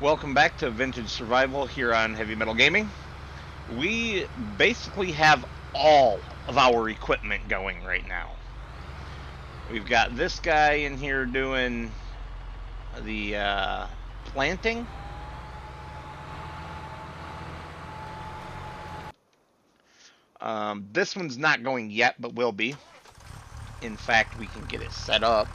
Welcome back to Vintage Survival here on Heavy Metal Gaming. We basically have all of our equipment going right now. We've got this guy in here doing the planting. This one's not going yet, but will be. In fact, we can get it set up.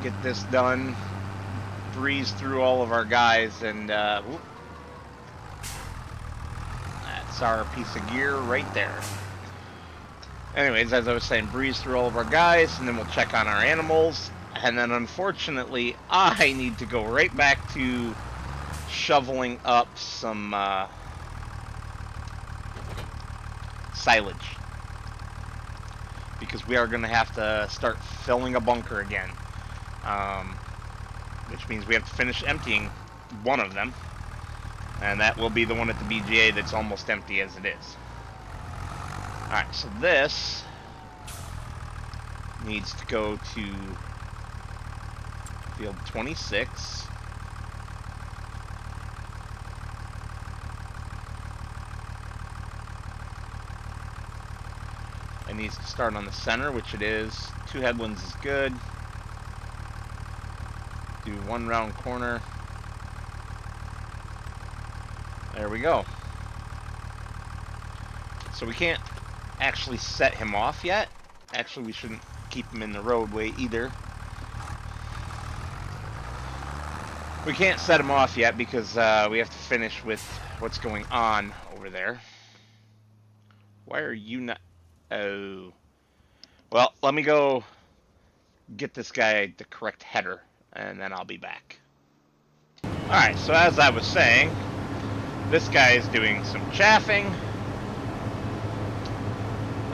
Get this done. Breeze through all of our guys, and that's our piece of gear right there. Anyways, as I was saying, breeze through all of our guys, and then we'll check on our animals. And then, unfortunately, I need to go right back to shoveling up some silage. Because we are going to have to start filling a bunker again. Which means we have to finish emptying one of them. And that will be the one at the BGA that's almost empty as it is. Alright, so this needs to go to field 26. It needs to start on the center, which it is. 2 headlands is good. Do 1 round corner. There we go. So we can't actually set him off yet. Actually, we shouldn't keep him in the roadway either. We can't set him off yet because we have to finish with what's going on over there. Why are you not... Oh. Well, let me go get this guy the correct header, and then I'll be back. Alright, so as I was saying, this guy is doing some chaffing.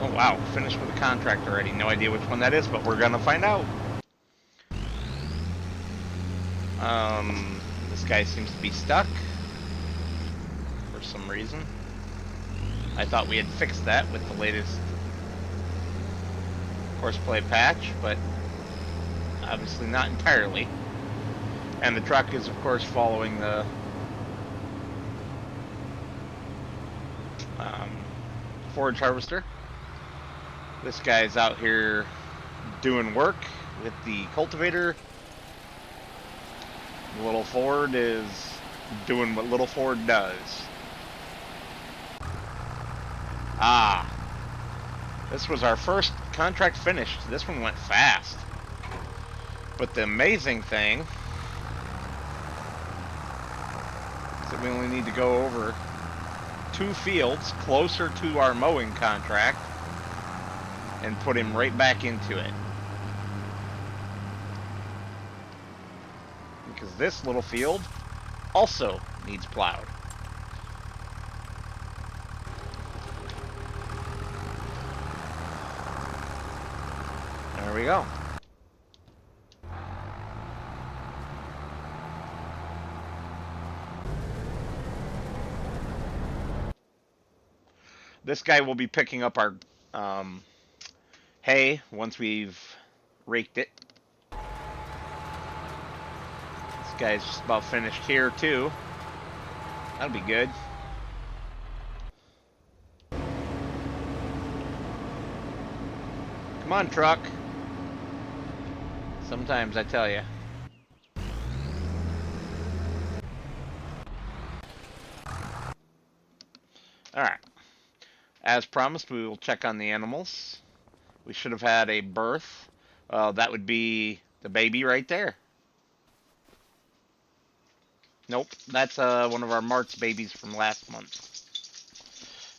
Oh wow, finished with a contract already. No idea which one that is, but we're gonna find out. This guy seems to be stuck for some reason. I thought we had fixed that with the latest horseplay patch, but obviously not entirely. And the truck is, of course, following the forage harvester. This guy's out here doing work with the cultivator. Little Ford is doing what Little Ford does. Ah, this was our first contract finished. This one went fast. But the amazing thing is that we only need to go over 2 fields closer to our mowing contract and put him right back into it. Because this little field also needs plowed. There we go. This guy will be picking up our hay once we've raked it. This guy's just about finished here too. That'll be good. Come on, truck. Sometimes I tell you. Alright. As promised, we will check on the animals. We should have had a birth. That would be the baby right there. Nope, that's one of our March babies from last month.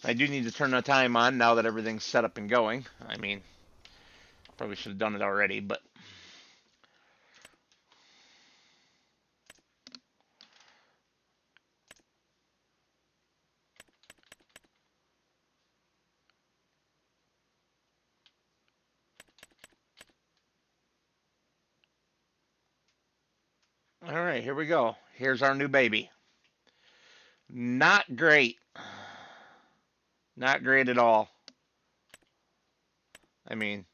I do need to turn the time on now that everything's set up and going. I mean, probably should have done it already, but... Alright, here we go. Here's our new baby. Not great. Not great at all. I mean,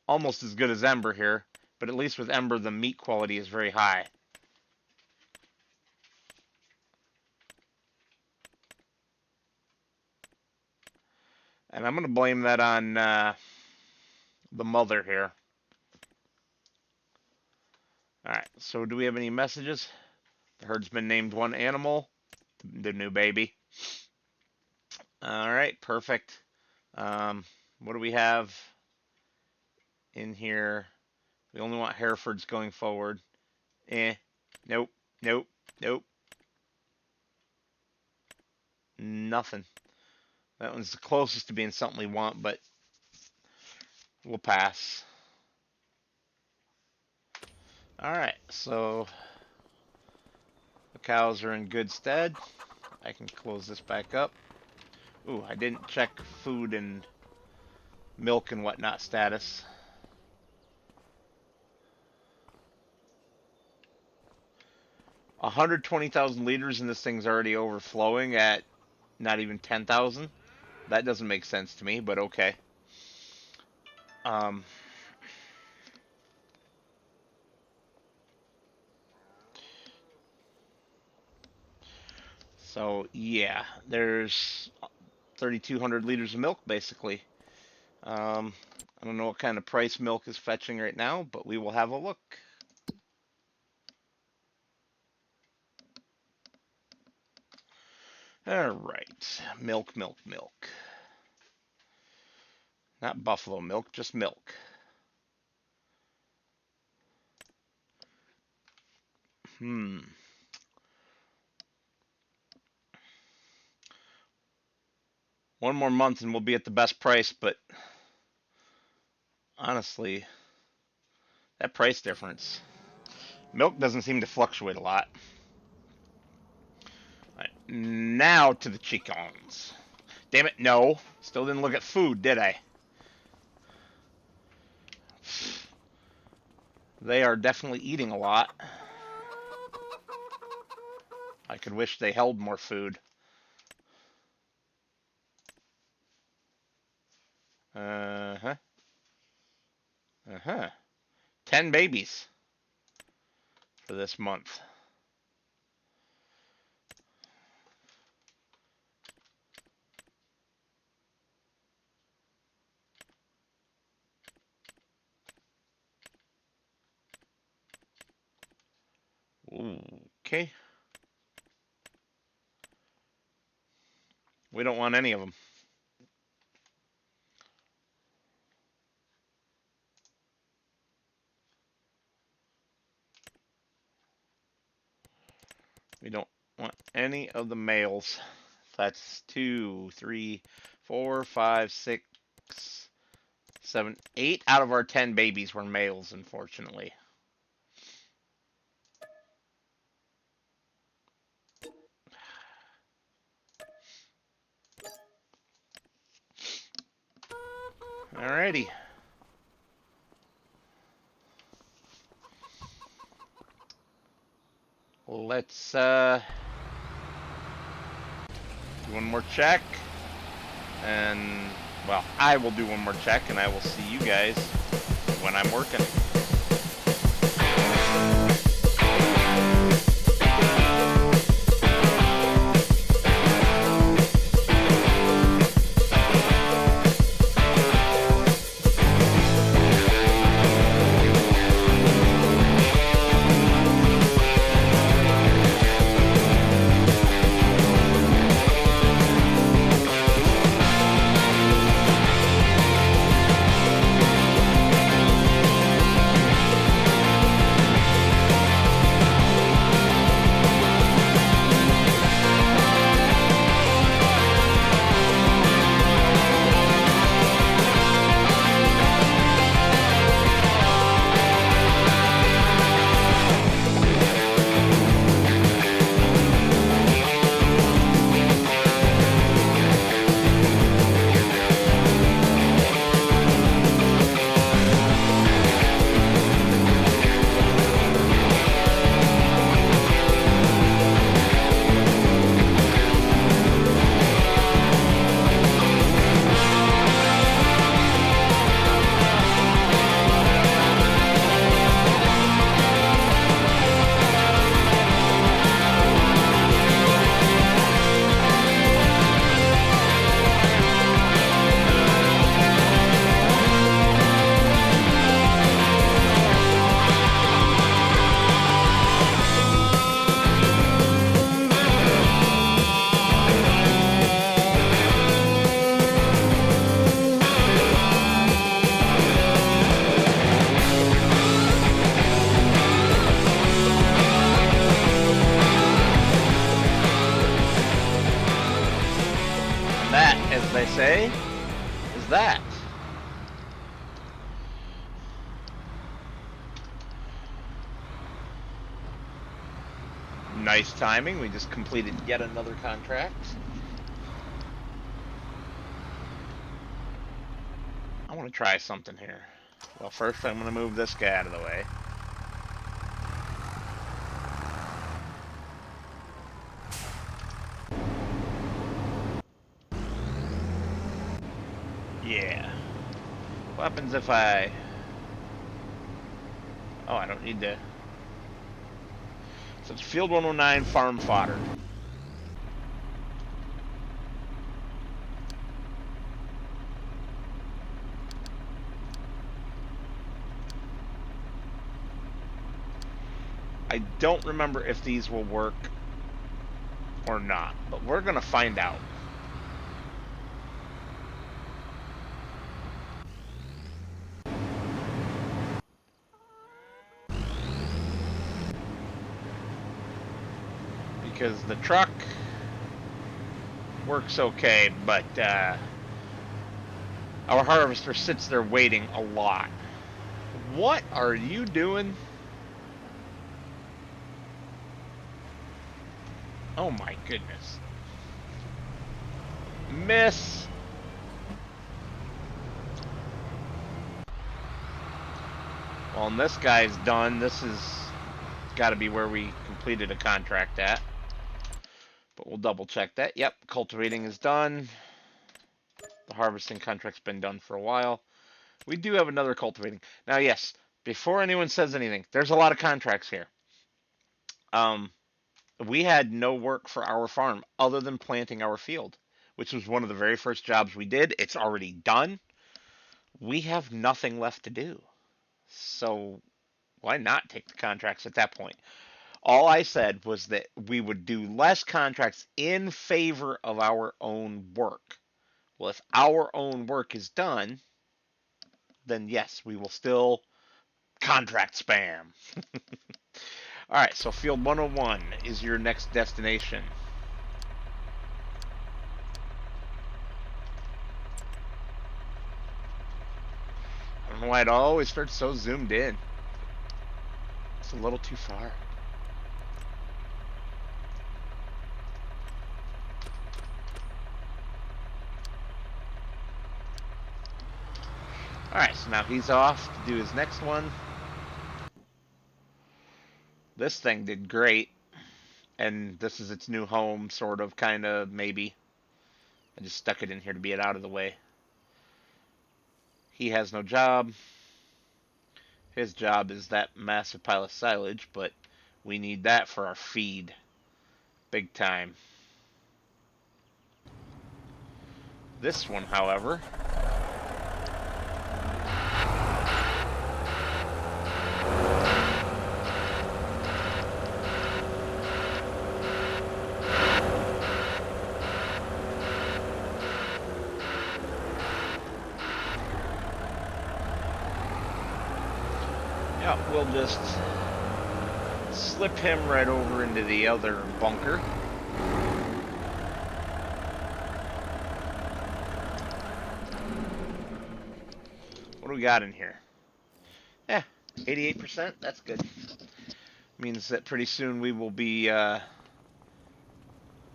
almost as good as Ember here, but at least with Ember the meat quality is very high. And I'm going to blame that on the mother here. Alright, so do we have any messages? The herdsman named one animal, the new baby. Alright, perfect. What do we have in here? We only want Herefords going forward. Nope, nope, nope. Nothing. That one's the closest to being something we want, but we'll pass. Alright, so the cows are in good stead. I can close this back up. Ooh, I didn't check food and milk and whatnot status. $120,000 liters and this thing's already overflowing at not even 10,000. That doesn't make sense to me, but okay. So yeah, there's 3,200 liters of milk basically. I don't know what kind of price milk is fetching right now, but we will have a look. Alright, milk, milk, milk. Not buffalo milk, just milk. One more month and we'll be at the best price, but honestly, that price difference. Milk doesn't seem to fluctuate a lot. Right, now to the chickens. Damn it, no. Still didn't look at food, did I? They are definitely eating a lot. I could wish they held more food. Uh-huh. 10 babies for this month. Okay. We don't want any of them. We don't want any of the males. That's 2, 3, 4, 5, 6, 7, 8 out of our 10 babies were males, unfortunately. Alrighty. Let's do one more check. And, well, I will do one more check, and I will see you guys when I'm working. I say, is that. Nice timing. We just completed yet another contract. I want to try something here. Well, first I'm going to move this guy out of the way. Yeah. What happens if I... Oh, I don't need to... So it's Field 109 farm fodder. I don't remember if these will work or not, but we're going to find out. Because the truck works okay, but our harvester sits there waiting a lot. What are you doing? Oh my goodness. Miss. Well, and this guy's done. This is got to be where we completed a contract at. But we'll double check that. Yep, cultivating is done. The harvesting contract's been done for a while. We do have another cultivating. Now, yes, before anyone says anything, there's a lot of contracts here. We had no work for our farm other than planting our field, which was one of the very first jobs we did. It's already done. We have nothing left to do. So why not take the contracts at that point? All I said was that we would do less contracts in favor of our own work. Well, if our own work is done, then yes, we will still contract spam. All right, so Field 101 is your next destination. I don't know why it always starts so zoomed in. It's a little too far. Alright, so now he's off to do his next one. This thing did great. And this is its new home, sort of, kind of, maybe. I just stuck it in here to be it out of the way. He has no job. His job is that massive pile of silage, but we need that for our feed. Big time. This one, however... Yeah, we'll just slip him right over into the other bunker. What do we got in here? Yeah, 88%, that's good. Means that pretty soon we will be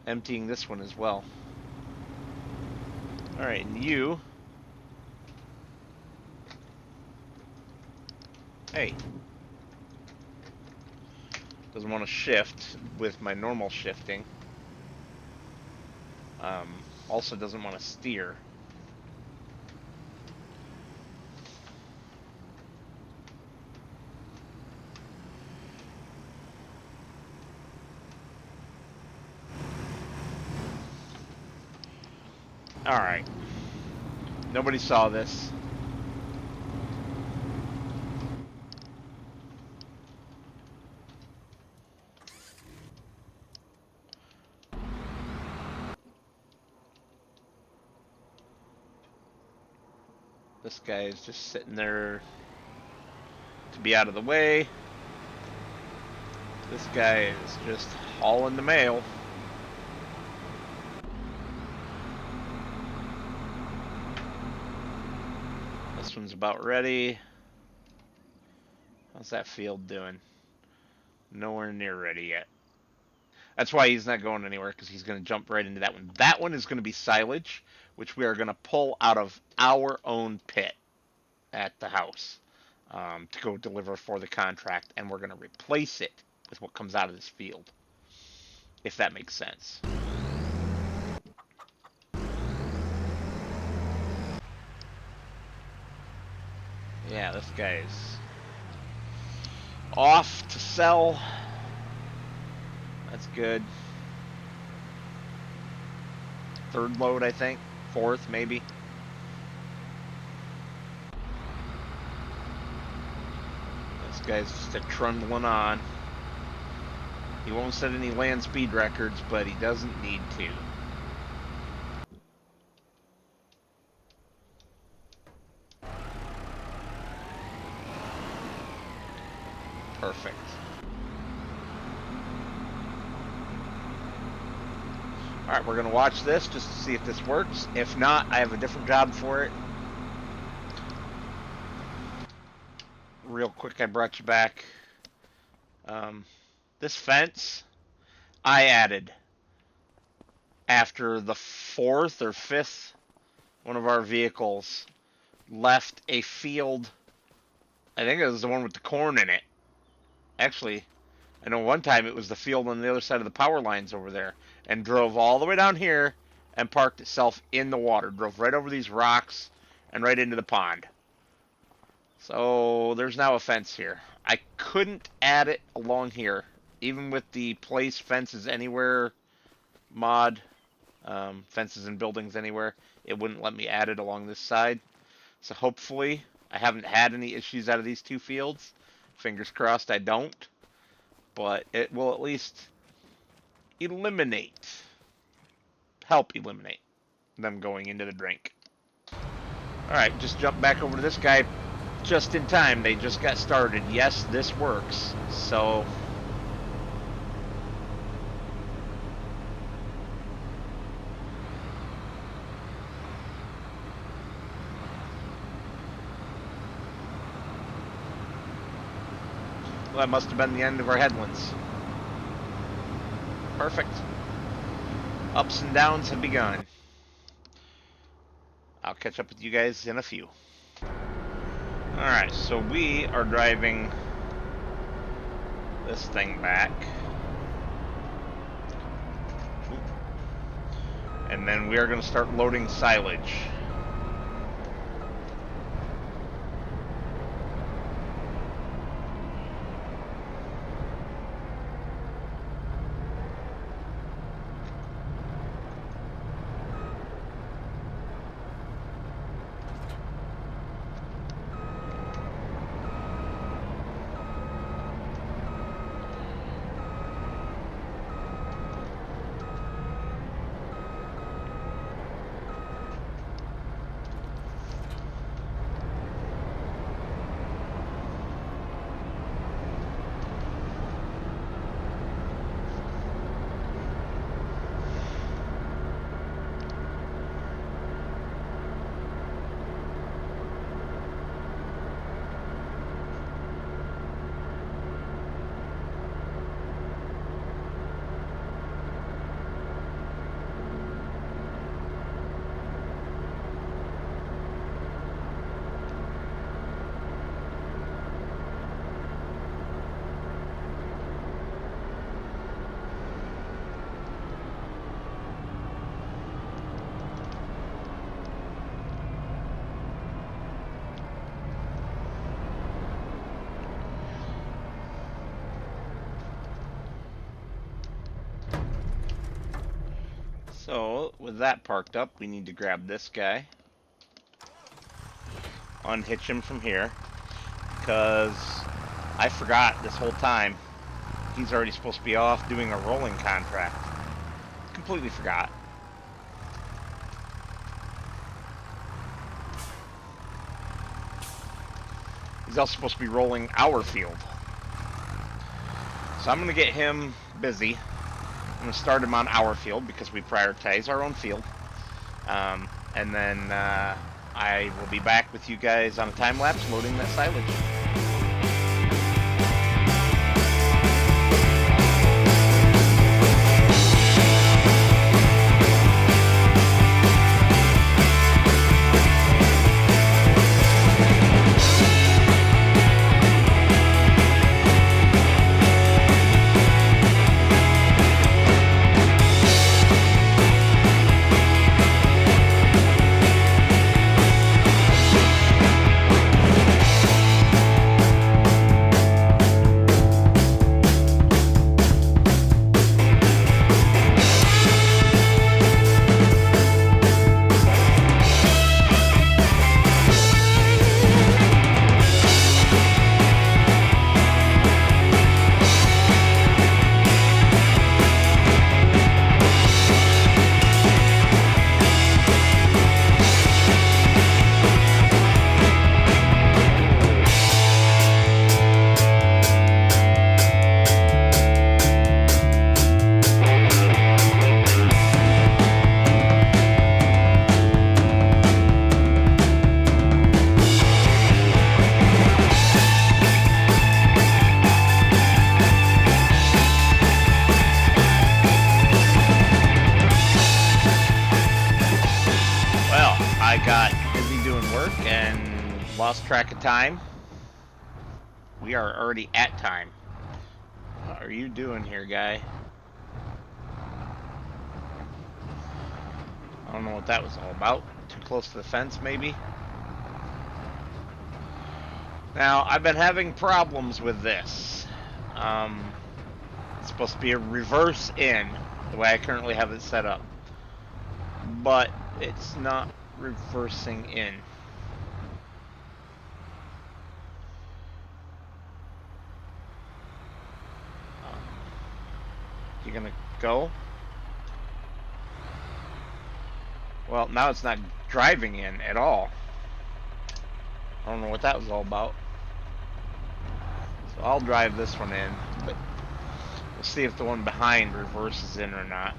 emptying this one as well. Alright, and you... Hey. Doesn't want to shift with my normal shifting. Also doesn't want to steer. Alright. Nobody saw this. This guy is just sitting there to be out of the way. This guy is just hauling the mail. one's about ready. How's that field doing? Nowhere near ready yet. That's why he's not going anywhere, because he's going to jump right into that one. That one is going to be silage, which we are going to pull out of our own pit at the house to go deliver for the contract, and we're going to replace it with what comes out of this field, if that makes sense. Yeah, this guy's off to sell. That's good. Third load, I think. Fourth, maybe. This guy's just a trundling on. He won't set any land speed records, but he doesn't need to. Perfect. Alright, we're going to watch this just to see if this works. If not, I have a different job for it. Real quick, I brought you back. This fence, I added after the fourth or fifth one of our vehicles left a field. I think it was the one with the corn in it. Actually, I know one time it was the field on the other side of the power lines over there, and drove all the way down here and parked itself in the water. Drove right over these rocks and right into the pond. So there's now a fence here. I couldn't add it along here, even with the place fences anywhere mod, fences and buildings anywhere. It wouldn't let me add it along this side. So hopefully I haven't had any issues out of these two fields. Fingers crossed I don't. But it will at least help eliminate them going into the drink. Alright, just jump back over to this guy just in time. They just got started. Yes, this works. So well, that must have been the end of our headlands. Perfect. Ups and downs have begun. I'll catch up with you guys in a few. Alright, so we are driving this thing back. And then we are going to start loading silage. So, with that parked up, we need to grab this guy, unhitch him from here, because I forgot this whole time he's already supposed to be off doing a rolling contract. Completely forgot. He's also supposed to be rolling our field. So I'm going to get him busy. I'm going to start him on our field because we prioritize our own field. And then I will be back with you guys on a time lapse loading that silage. I got busy doing work and lost track of time. We are already at time. What are you doing here, guy? I don't know what that was all about. Too close to the fence, maybe? Now, I've been having problems with this. It's supposed to be a reverse in, the way I currently have it set up. But it's not reversing in. You gonna go? Well, now it's not driving in at all. I don't know what that was all about. So I'll drive this one in, but we'll see if the one behind reverses in or not.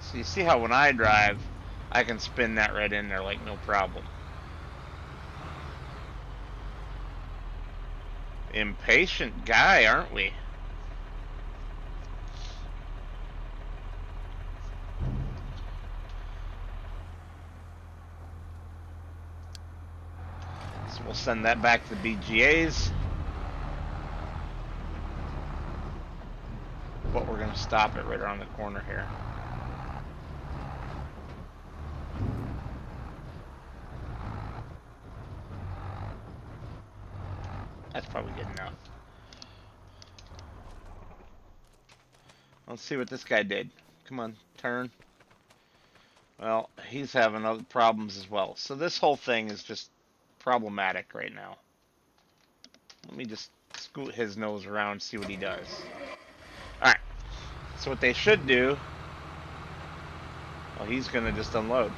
So you see how when I drive, I can spin that right in there like no problem. Impatient guy, aren't we? So we'll send that back to the BGAs. But we're going to stop it right around the corner here. That's probably good enough. Let's see what this guy did. Come on, turn. Well, he's having other problems as well. So this whole thing is just problematic right now. Let me just scoot his nose around and see what he does. Alright. So what they should do... Oh, he's going to just unload.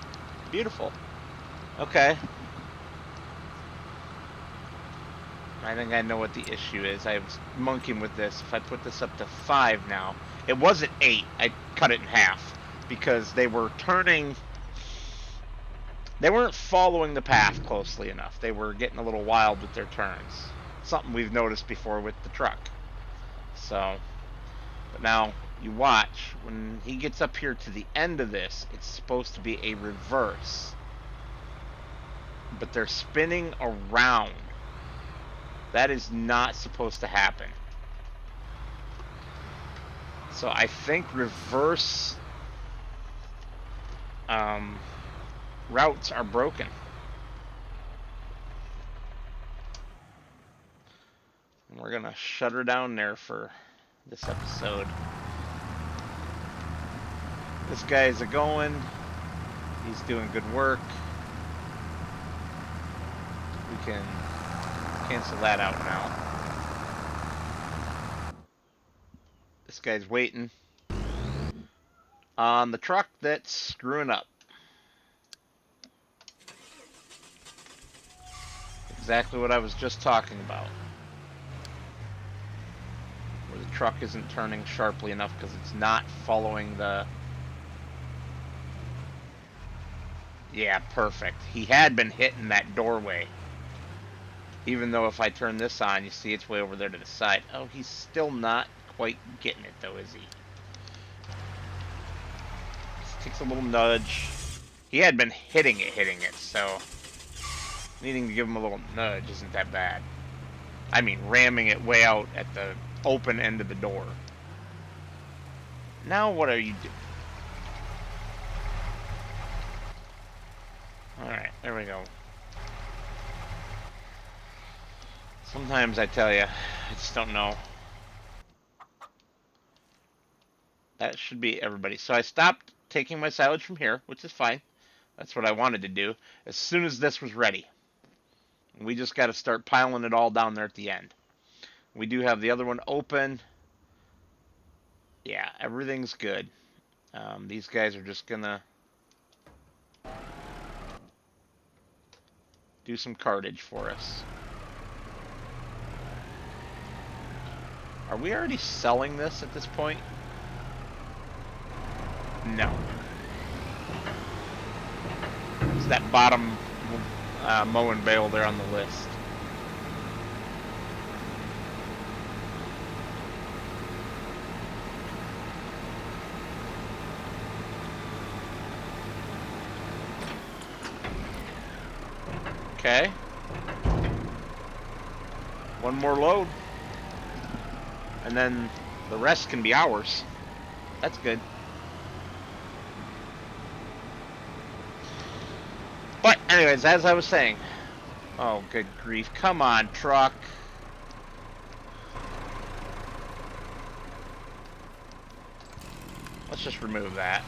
Beautiful. Okay. I think I know what the issue is. I was monkeying with this. If I put this up to 5 now... It was at 8. I cut it in half. Because they were turning... They weren't following the path closely enough. They were getting a little wild with their turns. Something we've noticed before with the truck. So... But now, you watch. When he gets up here to the end of this, it's supposed to be a reverse. But they're spinning around. That is not supposed to happen. So I think reverse routes are broken. And we're gonna shut her down there for this episode. This guy's a-going. He's doing good work. We can cancel that out now. This guy's waiting on the truck that's screwing up. Exactly what I was just talking about. Where the truck isn't turning sharply enough because it's not following the Yeah, perfect. He had been hitting that doorway. Even though if I turn this on, you see it's way over there to the side. Oh, he's still not quite getting it, though, is he? Just takes a little nudge. He had been hitting it, so needing to give him a little nudge isn't that bad. I mean, ramming it way out at the open end of the door. Now what are you doing? Alright, there we go. Sometimes I tell you, I just don't know. That should be everybody. So I stopped taking my silage from here, which is fine. That's what I wanted to do. As soon as this was ready. We just got to start piling it all down there at the end. We do have the other one open. Yeah, everything's good. These guys are just going to do some cartage for us. Are we already selling this at this point? No. It's that bottom mowing bale there on the list. Okay. One more load. And then the rest can be ours. That's good. But anyways, as I was saying. Oh, good grief. Come on, truck. Let's just remove that.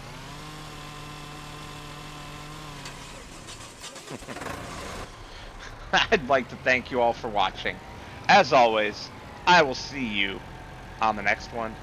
I'd like to thank you all for watching. As always, I will see you on the next one.